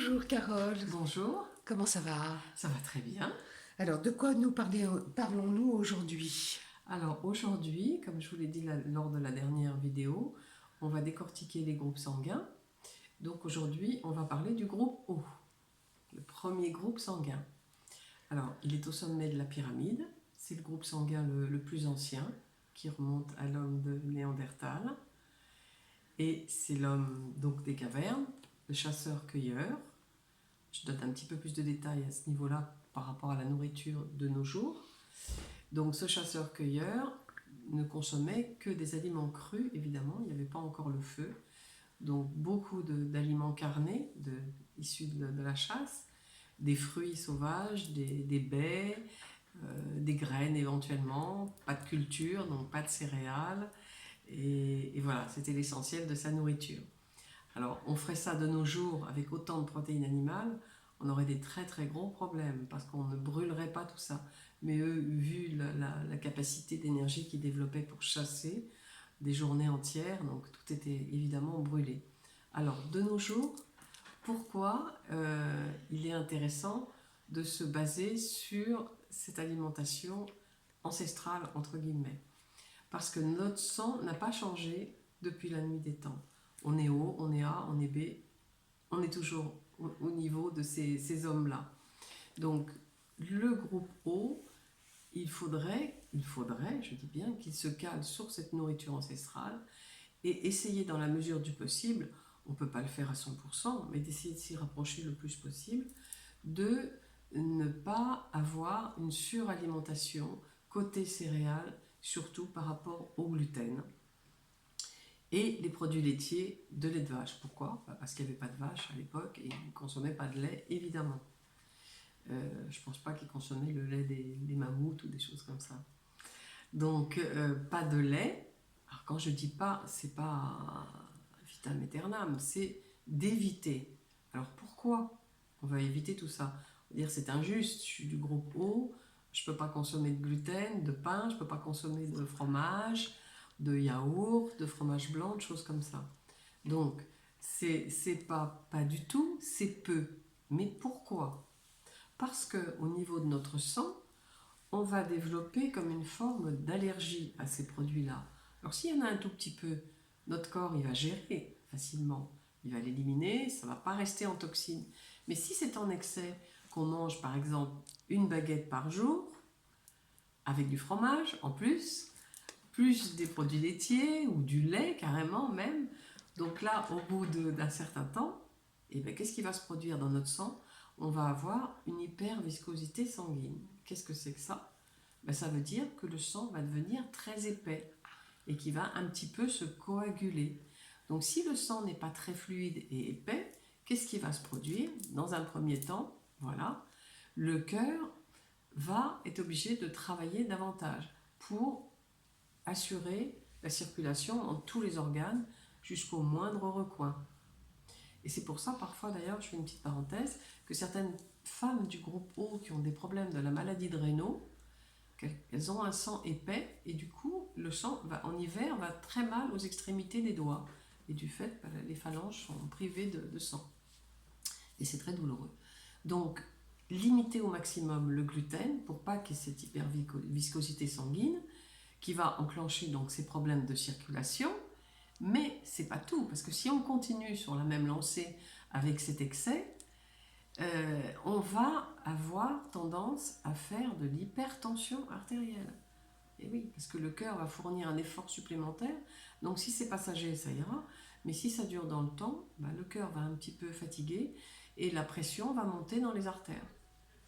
Bonjour Carole, Bonjour, comment ça va? ça va très bien. Alors, de quoi parlons-nous aujourd'hui? Alors aujourd'hui, comme je vous l'ai dit lors de la dernière vidéo, on va décortiquer les groupes sanguins. Donc aujourd'hui, on va parler du groupe O, le premier groupe sanguin. Alors, il est au sommet de la pyramide, c'est le groupe sanguin le plus ancien, qui remonte à l'homme de Néandertal. Et c'est l'homme donc des cavernes, le chasseur-cueilleur. Je donne un petit peu plus de détails à ce niveau-là par rapport à la nourriture de nos jours. Donc ce chasseur-cueilleur ne consommait que des aliments crus, évidemment, il n'y avait pas encore le feu. Donc beaucoup d'aliments carnés issus de la chasse, des fruits sauvages, des baies, des graines éventuellement, pas de culture, donc pas de céréales. Et voilà, c'était l'essentiel de sa nourriture. Alors on ferait ça de nos jours avec autant de protéines animales, on aurait des très très gros problèmes parce qu'on ne brûlerait pas tout ça. Mais eux, vu la capacité d'énergie qu'ils développaient pour chasser des journées entières, donc tout était évidemment brûlé. Alors de nos jours, pourquoi il est intéressant de se baser sur cette alimentation ancestrale entre guillemets? Parce que notre sang n'a pas changé depuis la nuit des temps. On est O, on est A, on est B, on est toujours au niveau de ces hommes-là. Donc, le groupe O, je dis bien, qu'il se cale sur cette nourriture ancestrale et essayer dans la mesure du possible, on ne peut pas le faire à 100%, mais d'essayer de s'y rapprocher le plus possible, de ne pas avoir une suralimentation côté céréales, surtout par rapport au gluten. Et les produits laitiers de lait de vache. Pourquoi? Parce qu'il n'y avait pas de vache à l'époque et ils ne consommaient pas de lait, évidemment. Je ne pense pas qu'ils consommaient le lait des mammouths ou des choses comme ça. Donc, pas de lait. Alors, quand je dis pas, c'est pas vitam aeternam, c'est d'éviter. Alors, pourquoi on va éviter tout ça? On va dire c'est injuste, je suis du groupe O, je ne peux pas consommer de gluten, de pain, je ne peux pas consommer de fromage, de yaourt, de fromage blanc, de choses comme ça. Donc, c'est pas du tout, c'est peu. Mais pourquoi? Parce qu'au niveau de notre sang, on va développer comme une forme d'allergie à ces produits-là. Alors s'il y en a un tout petit peu, notre corps il va gérer facilement, il va l'éliminer, ça ne va pas rester en toxine. Mais si c'est en excès, qu'on mange par exemple une baguette par jour, avec du fromage en plus des produits laitiers ou du lait carrément même, donc là au bout d'un certain temps, et bien, qu'est-ce qui va se produire dans notre sang? On va avoir une hyperviscosité sanguine. Qu'est-ce que c'est que ça? Ben, ça veut dire que le sang va devenir très épais et qui va un petit peu se coaguler. Donc si le sang n'est pas très fluide et épais, qu'est-ce qui va se produire? Dans un premier temps, voilà, le cœur va être obligé de travailler davantage pour assurer la circulation dans tous les organes jusqu'au moindre recoin. Et c'est pour ça, parfois d'ailleurs, je fais une petite parenthèse, que certaines femmes du groupe O qui ont des problèmes de la maladie de Raynaud, elles ont un sang épais et du coup, le sang en hiver va très mal aux extrémités des doigts. Et du fait, les phalanges sont privées de sang. Et c'est très douloureux. Donc, limiter au maximum le gluten pour pas qu'il y ait cette hyperviscosité sanguine qui va enclencher donc ces problèmes de circulation. Mais c'est pas tout, parce que si on continue sur la même lancée avec cet excès, on va avoir tendance à faire de l'hypertension artérielle. Et oui, parce que le cœur va fournir un effort supplémentaire. Donc si c'est passager, ça ira. Mais si ça dure dans le temps, le cœur va un petit peu fatiguer et la pression va monter dans les artères.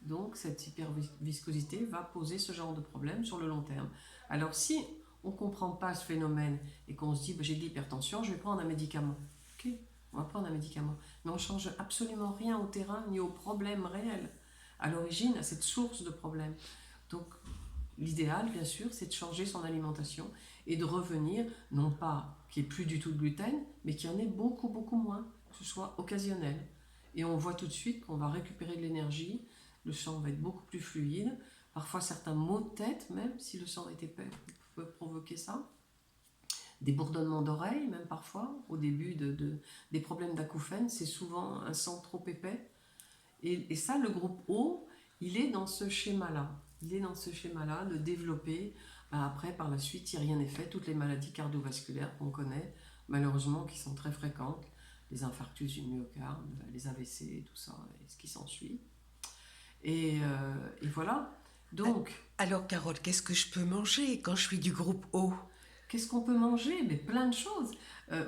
Donc cette hyperviscosité va poser ce genre de problème sur le long terme. Alors si on ne comprend pas ce phénomène et qu'on se dit j'ai de l'hypertension, je vais prendre un médicament. Ok, on va prendre un médicament. Mais on ne change absolument rien au terrain ni au problème réel, à l'origine, à cette source de problème. Donc l'idéal, bien sûr, c'est de changer son alimentation et de revenir, non pas qu'il n'y ait plus du tout de gluten, mais qu'il y en ait beaucoup, beaucoup moins, que ce soit occasionnel. Et on voit tout de suite qu'on va récupérer de l'énergie, le sang va être beaucoup plus fluide. Parfois, certains maux de tête, même si le sang est épais, peut provoquer ça. des bourdonnements d'oreilles même parfois, au début des problèmes d'acouphènes, c'est souvent un sang trop épais. Et ça, le groupe O, il est dans ce schéma-là. Il est dans ce schéma-là de développer, après, par la suite, si rien n'est fait, toutes les maladies cardiovasculaires qu'on connaît, malheureusement, qui sont très fréquentes, les infarctus du myocarde, les AVC, tout ça, et ce qui s'ensuit. Et voilà. Donc, Alors, Carole, qu'est-ce que je peux manger quand je suis du groupe O? qu'est-ce qu'on peut manger? Mais plein de choses.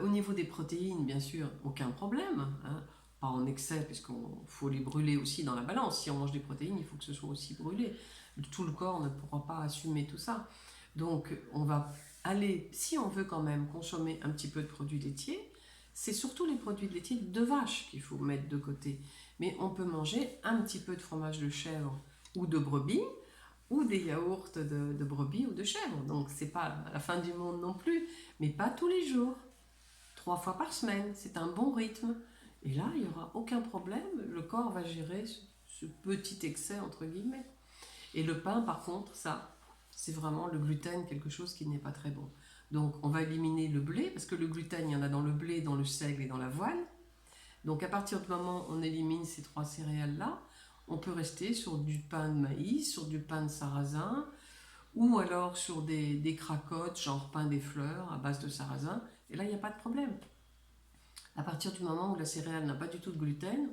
Au niveau des protéines, bien sûr, aucun problème, hein. Pas en excès, puisqu'il faut les brûler aussi dans la balance. Si on mange des protéines, il faut que ce soit aussi brûlé. Tout le corps ne pourra pas assumer tout ça. Donc, on va aller, si on veut quand même consommer un petit peu de produits laitiers, c'est surtout les produits laitiers de vache qu'il faut mettre de côté. Mais on peut manger un petit peu de fromage de chèvre ou de brebis, ou des yaourts de brebis ou de chèvre. Donc c'est pas la fin du monde non plus, mais pas tous les jours. 3 fois par semaine, c'est un bon rythme. Et là, il n'y aura aucun problème, le corps va gérer ce petit excès, entre guillemets. Et le pain, par contre, ça, c'est vraiment le gluten, quelque chose qui n'est pas très bon. Donc on va éliminer le blé, parce que le gluten, il y en a dans le blé, dans le seigle et dans l'avoine. Donc à partir du moment où on élimine ces 3 céréales-là, on peut rester sur du pain de maïs, sur du pain de sarrasin, ou alors sur des cracottes, genre pain des fleurs à base de sarrasin. Et là, il n'y a pas de problème. À partir du moment où la céréale n'a pas du tout de gluten,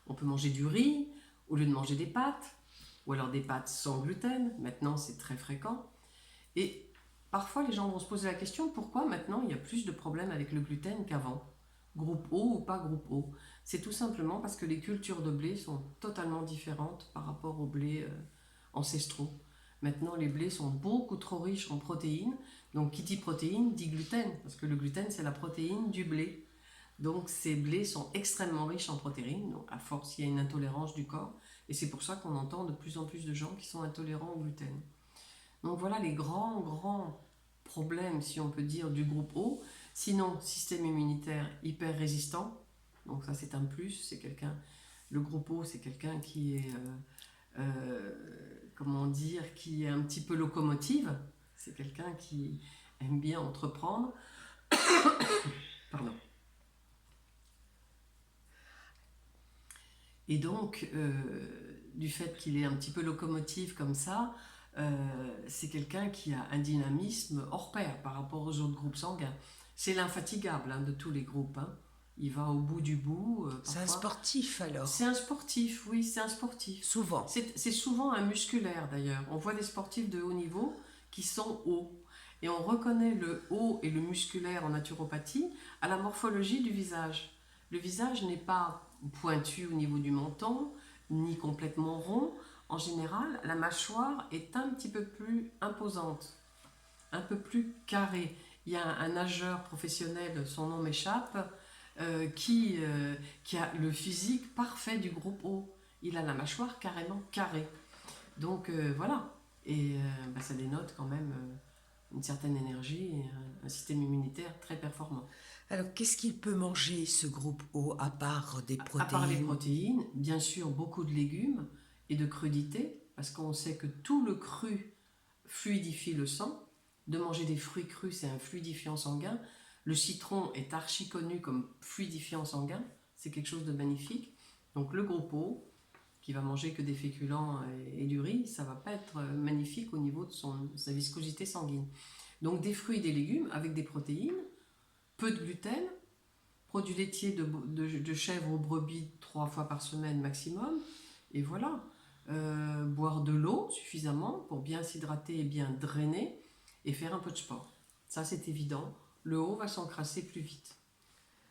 on peut manger du riz au lieu de manger des pâtes, ou alors des pâtes sans gluten. Maintenant, c'est très fréquent. Et parfois, les gens vont se poser la question, pourquoi maintenant il y a plus de problèmes avec le gluten qu'avant? Groupe O ou pas groupe O? C'est tout simplement parce que les cultures de blé sont totalement différentes par rapport aux blés ancestraux. Maintenant, les blés sont beaucoup trop riches en protéines. Donc, qui dit protéines dit gluten, parce que le gluten, c'est la protéine du blé. Donc, ces blés sont extrêmement riches en protéines. Donc, à force, il y a une intolérance du corps. Et c'est pour ça qu'on entend de plus en plus de gens qui sont intolérants au gluten. Donc, voilà les grands problèmes, si on peut dire, du groupe O. Sinon, système immunitaire hyper résistant. Donc, ça, c'est un plus. C'est quelqu'un. Le groupe O, c'est quelqu'un qui est. Comment dire, qui est un petit peu locomotive. C'est quelqu'un qui aime bien entreprendre. Pardon. Et donc, du fait qu'il est un petit peu locomotive comme ça, c'est quelqu'un qui a un dynamisme hors pair par rapport aux autres groupes sanguins. C'est l'infatigable de tous les groupes, hein. Il va au bout du bout. C'est un sportif alors? C'est un sportif, oui, c'est un sportif. Souvent. C'est souvent un musculaire d'ailleurs. On voit des sportifs de haut niveau qui sont hauts. Et on reconnaît le haut et le musculaire en naturopathie à la morphologie du visage. Le visage n'est pas pointu au niveau du menton, ni complètement rond. En général, la mâchoire est un petit peu plus imposante, un peu plus carrée. Il y a un nageur professionnel, son nom m'échappe, qui a le physique parfait du groupe O. Il a la mâchoire carrément carrée. Donc voilà. Et ça dénote quand même une certaine énergie et un système immunitaire très performant. Alors, qu'est-ce qu'il peut manger, ce groupe O, à part des protéines? À part les protéines, bien sûr, beaucoup de légumes et de crudités, parce qu'on sait que tout le cru fluidifie le sang. De manger des fruits crus, c'est un fluidifiant sanguin. Le citron est archi connu comme fluidifiant sanguin. C'est quelque chose de magnifique. Donc le groupe O, qui va manger que des féculents et du riz, ça va pas être magnifique au niveau de sa viscosité sanguine. Donc des fruits et des légumes avec des protéines, peu de gluten, produits laitiers de chèvre ou brebis 3 fois par semaine maximum, et voilà. Boire de l'eau suffisamment pour bien s'hydrater et bien drainer, et faire un peu de sport. Ça, c'est évident. Le haut va s'encrasser plus vite.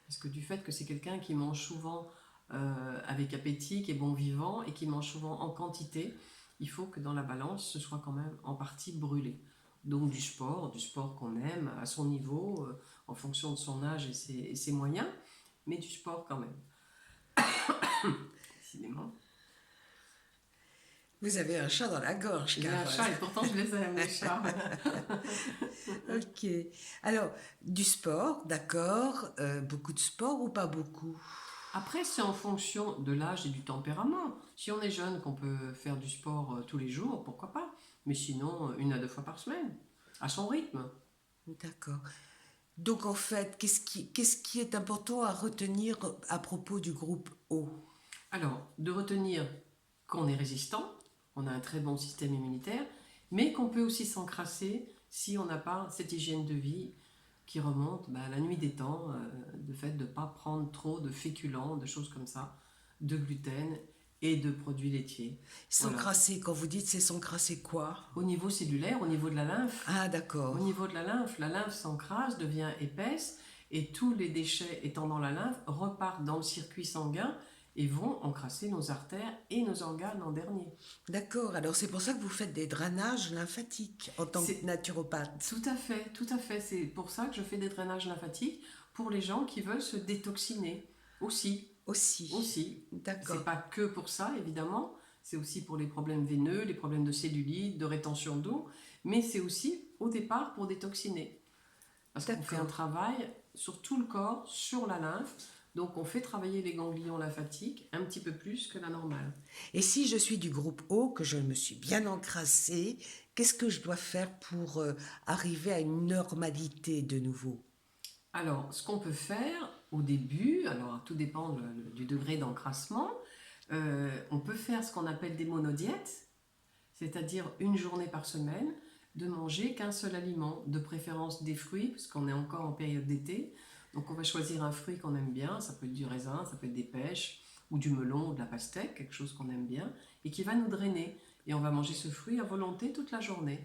Parce que du fait que c'est quelqu'un qui mange souvent avec appétit, qui est bon vivant, et qui mange souvent en quantité, il faut que dans la balance, ce soit quand même en partie brûlé. Donc du sport qu'on aime à son niveau, en fonction de son âge et ses moyens, mais du sport quand même. Décidément. Vous avez un chat dans la gorge, J'ai un chat et pourtant je les aime, les chats. Ok. Alors, du sport, d'accord. Beaucoup de sport ou pas beaucoup? Après, c'est en fonction de l'âge et du tempérament. Si on est jeune, qu'on peut faire du sport tous les jours, pourquoi pas? Mais sinon, 1 à 2 fois par semaine, à son rythme. D'accord. Donc en fait, qu'est-ce qui est important à retenir à propos du groupe O? Alors, de retenir qu'on est résistant, on a un très bon système immunitaire, mais qu'on peut aussi s'encrasser si on n'a pas cette hygiène de vie qui remonte à la nuit des temps, le fait de ne pas prendre trop de féculents, de choses comme ça, de gluten et de produits laitiers. Voilà. S'encrasser, quand vous dites c'est s'encrasser quoi? Au niveau cellulaire, au niveau de la lymphe, Ah au d'accord, niveau de la lymphe s'encrasse, devient épaisse, et tous les déchets étant dans la lymphe repartent dans le circuit sanguin et vont encrasser nos artères et nos organes en dernier. d'accord. Alors c'est pour ça que vous faites des drainages lymphatiques en tant que C'est naturopathe. tout à fait, tout à fait. C'est pour ça que je fais des drainages lymphatiques pour les gens qui veulent se détoxiner aussi. Aussi. Aussi. D'accord. C'est pas que pour ça, évidemment. C'est aussi pour les problèmes veineux, les problèmes de cellulite, de rétention d'eau. Mais c'est aussi, au départ, pour détoxiner. Parce qu'on fait un travail sur tout le corps, sur la lymphe. Donc on fait travailler les ganglions lymphatiques un petit peu plus que la normale. Et si je suis du groupe O, que je me suis bien encrassée, qu'est-ce que je dois faire pour arriver à une normalité de nouveau? Alors, ce qu'on peut faire au début, alors tout dépend du degré d'encrassement, on peut faire ce qu'on appelle des monodiètes, c'est-à-dire une journée par semaine, de manger qu'un seul aliment, de préférence des fruits, parce qu'on est encore en période d'été. Donc on va choisir un fruit qu'on aime bien, ça peut être du raisin, ça peut être des pêches, ou du melon, ou de la pastèque, quelque chose qu'on aime bien, et qui va nous drainer. Et on va manger ce fruit à volonté toute la journée.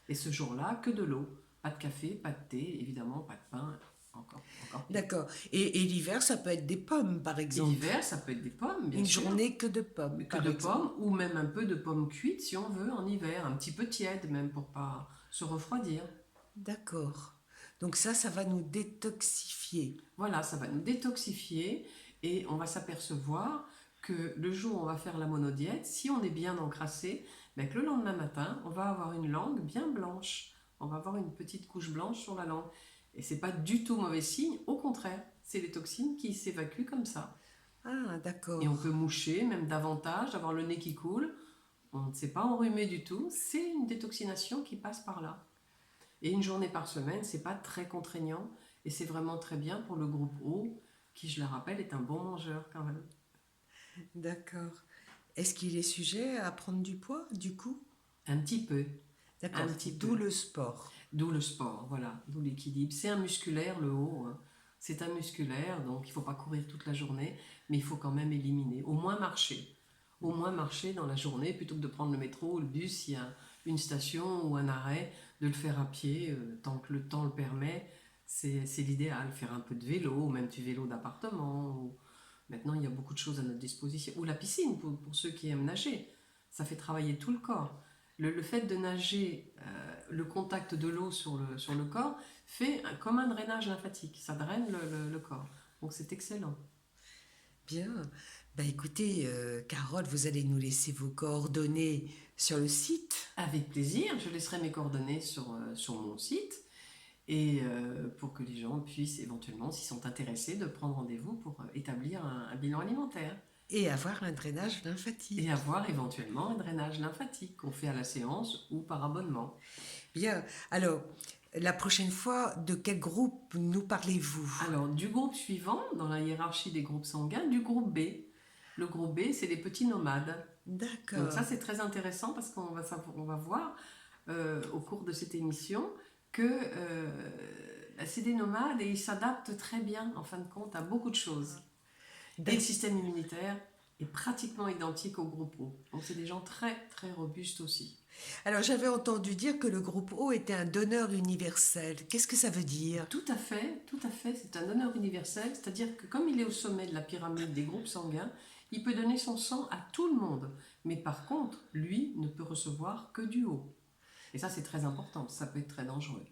Et ce jour-là, que de l'eau. Pas de café, pas de thé, évidemment, pas de pain, encore pire. D'accord. Et l'hiver, ça peut être des pommes, par Et exemple. l'hiver, ça peut être des pommes, bien Une sûr. journée que de pommes, Que par de exemple. pommes, ou même un peu de pommes cuites, si on veut, en hiver. Un petit peu tiède, même, pour pas se refroidir. D'accord. Donc ça va nous détoxifier. Voilà, ça va nous détoxifier et on va s'apercevoir que le jour où on va faire la monodiète, si on est bien encrassé, que le lendemain matin, on va avoir une langue bien blanche. On va avoir une petite couche blanche sur la langue. Et c'est pas du tout mauvais signe, au contraire, c'est les toxines qui s'évacuent comme ça. Ah, d'accord. Et on peut moucher, même davantage, avoir le nez qui coule. On ne s'est pas enrhumé du tout, c'est une détoxination qui passe par là. Et une journée par semaine, c'est pas très contraignant et c'est vraiment très bien pour le groupe O, qui, je le rappelle, est un bon mangeur quand même. D'accord. Est-ce qu'il est sujet à prendre du poids, du coup? Un petit peu. D'accord. Un petit D'où peu. le sport. D'où le sport, voilà, d'où l'équilibre. C'est un musculaire, le haut, hein. C'est un musculaire, donc il ne faut pas courir toute la journée, mais il faut quand même éliminer, au moins marcher. Au moins marcher dans la journée, plutôt que de prendre le métro ou le bus, s'il y a une station ou un arrêt, de le faire à pied, tant que le temps le permet, c'est l'idéal. Faire un peu de vélo, ou même du vélo d'appartement. Maintenant, il y a beaucoup de choses à notre disposition. Ou la piscine, pour ceux qui aiment nager. Ça fait travailler tout le corps. Le fait de nager, le contact de l'eau sur le corps, fait comme un drainage lymphatique. Ça draine le corps. Donc c'est excellent. Bien. Écoutez, Carole, vous allez nous laisser vos coordonnées sur le site. Avec plaisir, je laisserai mes coordonnées sur mon site. Et pour que les gens puissent éventuellement, s'ils sont intéressés, de prendre rendez-vous pour établir un bilan alimentaire. Et avoir un drainage lymphatique. Et avoir éventuellement un drainage lymphatique qu'on fait à la séance ou par abonnement. Bien. Alors, la prochaine fois, de quel groupe nous parlez-vous? Alors, du groupe suivant, dans la hiérarchie des groupes sanguins, du groupe B. Le groupe B, c'est les petits nomades. D'accord. Donc ça, c'est très intéressant parce qu'on va voir au cours de cette émission que c'est des nomades et ils s'adaptent très bien, en fin de compte, à beaucoup de choses. Et le système immunitaire est pratiquement identique au groupe O. Donc c'est des gens très, très robustes aussi. Alors j'avais entendu dire que le groupe O était un donneur universel. Qu'est-ce que ça veut dire? Tout à fait, c'est un donneur universel, c'est-à-dire que comme il est au sommet de la pyramide des groupes sanguins, il peut donner son sang à tout le monde. Mais par contre, lui ne peut recevoir que du haut. Et ça, c'est très important, ça peut être très dangereux.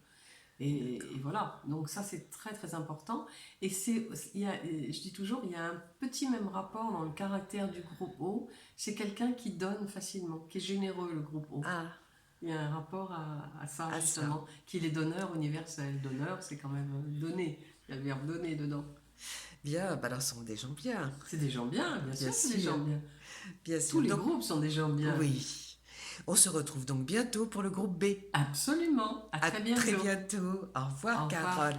Et voilà, donc ça c'est très très important. Et je dis toujours, il y a un petit même rapport dans le caractère du groupe O. C'est quelqu'un qui donne facilement, qui est généreux, le groupe O. Ah. Il y a un rapport à ça, justement, qu'il est donneur universel. Donneur, c'est quand même donner. Il y a le verbe donner dedans. Bien, alors ce sont des gens bien. C'est des gens bien, bien sûr, c'est des gens bien. Bien sûr. Tous les groupes sont des gens bien. Oui. On se retrouve donc bientôt pour le groupe B. Absolument. À très bientôt. Très bientôt. Au revoir, Carole.